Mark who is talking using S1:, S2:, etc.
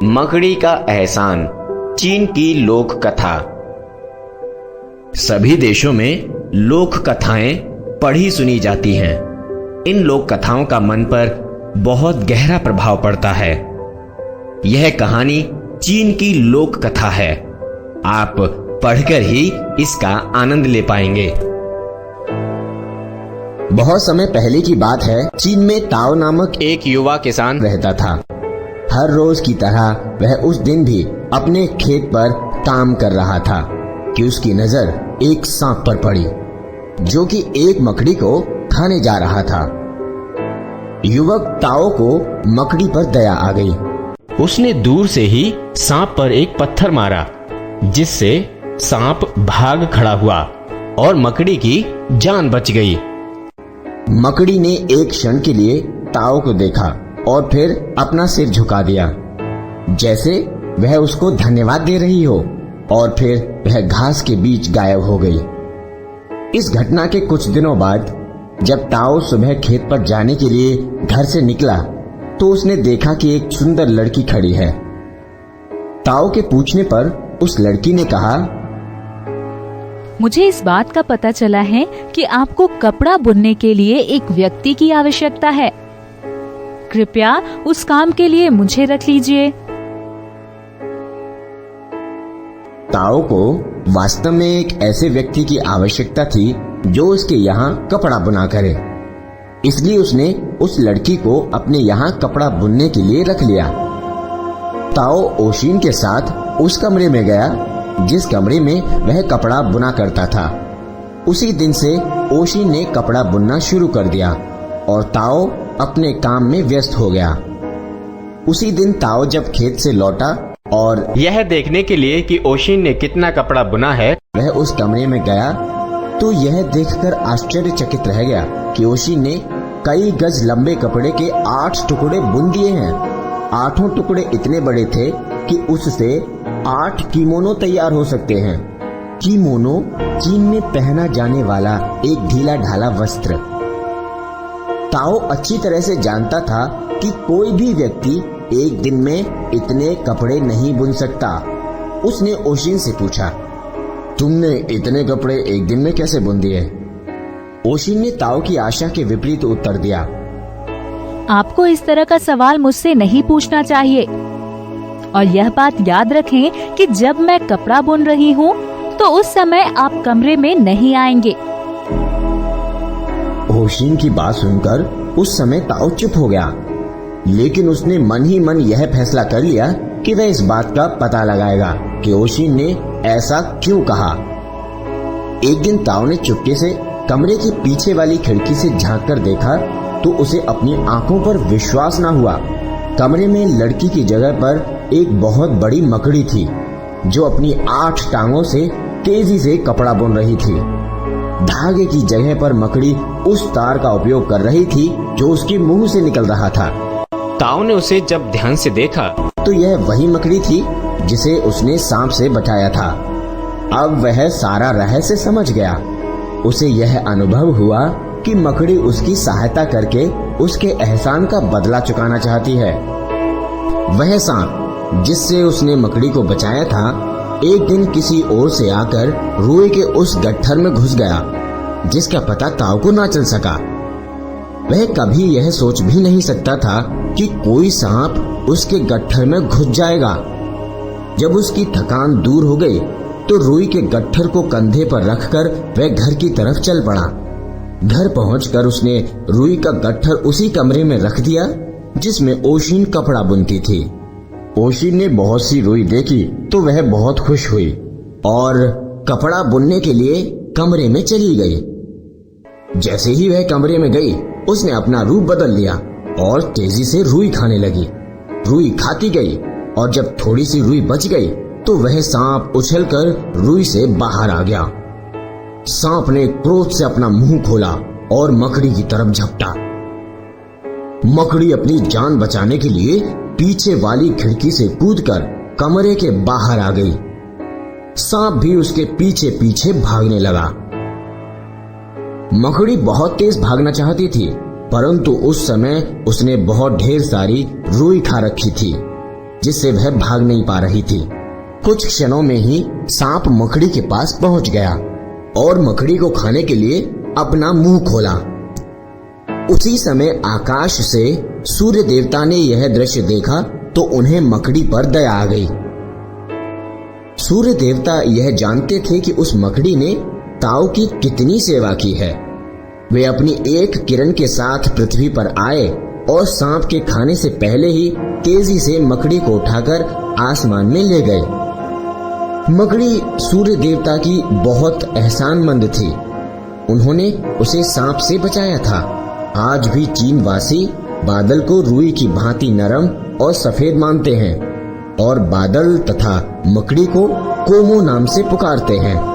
S1: मकड़ी का एहसान, चीन की लोक कथा। सभी देशों में लोक कथाएं पढ़ी सुनी जाती हैं। इन लोक कथाओं का मन पर बहुत गहरा प्रभाव पड़ता है। यह कहानी चीन की लोक कथा है। आप पढ़कर ही इसका आनंद ले पाएंगे।
S2: बहुत समय पहले की बात है। चीन में ताओ नामक
S1: एक युवा किसान
S2: रहता था। हर रोज की तरह वह उस दिन भी अपने खेत पर काम कर रहा था कि उसकी नजर एक सांप पर पड़ी, जो कि एक मकड़ी को खाने जा रहा था। युवक ताओ को मकड़ी पर दया आ गई।
S3: उसने दूर से ही सांप पर एक पत्थर मारा, जिससे सांप भाग खड़ा हुआ और मकड़ी की जान बच गई।
S2: मकड़ी ने एक क्षण के लिए ताओ को देखा और फिर अपना सिर झुका दिया, जैसे वह उसको धन्यवाद दे रही हो, और फिर वह घास के बीच गायब हो गई। इस घटना के कुछ दिनों बाद जब ताओ सुबह खेत पर जाने के लिए घर से निकला तो उसने देखा कि एक सुंदर लड़की खड़ी है। ताओ के पूछने पर उस लड़की ने कहा,
S4: मुझे इस बात का पता चला है कि आपको कपड़ा बुनने के लिए एक व्यक्ति की आवश्यकता है। कृपया उस काम के लिए मुझे रख लीजिए।
S2: ताओ को वास्तव में एक ऐसे व्यक्ति की आवश्यकता थी जो उसके यहाँ कपड़ा बुना करे। इसलिए उसने उस लड़की को अपने यहाँ कपड़ा बुनने के लिए रख लिया। ताओ ओशिन के साथ उस कमरे में गया जिस कमरे में वह कपड़ा बुना करता था। उसी दिन से ओशिन ने कपड़ा बुनना शुरू कर दिया और ताओ अपने काम में व्यस्त हो गया। उसी दिन ताओ जब खेत से लौटा और
S3: यह देखने के लिए कि ओशिन ने कितना कपड़ा बुना है,
S2: वह उस कमरे में गया तो यह देखकर आश्चर्यचकित रह गया कि ओशिन ने कई गज लंबे कपड़े के 8 टुकड़े बुन दिए हैं। 8 टुकड़े इतने बड़े थे कि उससे 8 किमोनो तैयार हो सकते हैं। किमोनो चीन में पहना जाने वाला एक ढीला ढाला वस्त्र। ताओ अच्छी तरह से जानता था कि कोई भी व्यक्ति एक दिन में इतने कपड़े नहीं बुन सकता। उसने ओशिन से पूछा, तुमने इतने कपड़े एक दिन में कैसे बुन दिए? ओशिन ने ताओ की आशा के विपरीत उत्तर दिया,
S4: आपको इस तरह का सवाल मुझसे नहीं पूछना चाहिए, और यह बात याद रखें कि जब मैं कपड़ा बुन रही हूँ तो उस समय आप कमरे में नहीं आएंगे।
S2: ओशिन की बात सुनकर उस समय ताओ चुप हो गया, लेकिन उसने मन ही मन यह फैसला कर लिया कि वह इस बात का पता लगाएगा कि ओशिन ने ऐसा क्यों कहा। एक दिन ताओ ने चुपके से कमरे के पीछे वाली खिड़की से झांक कर देखा तो उसे अपनी आंखों पर विश्वास न हुआ। कमरे में लड़की की जगह पर एक बहुत बड़ी मकड़ी थी, जो अपनी 8 टांगों से तेजी से कपड़ा बुन रही थी। धागे की जगह पर मकड़ी उस तार का उपयोग कर रही थी जो उसके मुंह से निकल रहा था।
S3: ताओ ने उसे जब ध्यान से देखा
S2: तो यह वही मकड़ी थी जिसे उसने सांप से बचाया था। अब वह सारा रहस्य समझ गया। उसे यह अनुभव हुआ कि मकड़ी उसकी सहायता करके उसके एहसान का बदला चुकाना चाहती है। वह सांप जिससे उसने मकड़ी को बचाया था, एक दिन किसी ओर से आकर रुई के उस गट्ठर में घुस गया, जिसका पता ताओ को ना चल सका। वह कभी यह सोच भी नहीं सकता था कि कोई सांप उसके गट्ठर में घुस जाएगा। जब उसकी थकान दूर हो गई तो रुई के गट्ठर को कंधे पर रखकर वह घर की तरफ चल पड़ा। घर पहुंचकर उसने रुई का गट्ठर उसी कमरे में रख दिया जिसमें ओशिन कपड़ा बुनती थी। ओशिन ने बहुत सी रुई देखी तो वह बहुत खुश हुई और कपड़ा बुनने के लिए कमरे में चली गई। जैसे ही वह कमरे में गई, उसने अपना रूप बदल लिया और तेजी से रुई खाने लगी। रुई खाती गई और जब थोड़ी सी रुई बच गई तो वह सांप उछलकर रुई से बाहर आ गया। सांप ने क्रोध से अपना मुंह खोला और मकड़ी की तरफ झपटा। मकड़ी अपनी जान बचाने के लिए पीछे वाली खिड़की से कूदकर कमरे के बाहर आ गई। सांप भी उसके पीछे पीछे भागने लगा। मकड़ी बहुत तेज भागना चाहती थी, परंतु उस समय उसने बहुत ढेर सारी रुई खा रखी थी। जिससे वह भाग नहीं पा रही थी। कुछ क्षणों में ही सांप मकड़ी के पास पहुंच गया और मकड़ी को खाने के लिए अपना मुंह खोला। उसी समय आकाश से सूर्य देवता ने यह दृश्य देखा तो उन्हें मकड़ी पर दया आ गई। सूर्य देवता यह जानते थे कि उस मकड़ी ने ताऊ की कितनी सेवा की है। वे अपनी एक किरण के साथ पृथ्वी पर आए और सांप के खाने से पहले ही तेजी से मकड़ी को उठाकर आसमान में ले गए। मकड़ी सूर्य देवता की बहुत एहसानमंद थी। उन्होंने उसे सांप से बचाया था। आज भी चीनवासी बादल को रुई की भांति नरम और सफेद मानते हैं और बादल तथा मकड़ी को कोमो नाम से पुकारते हैं।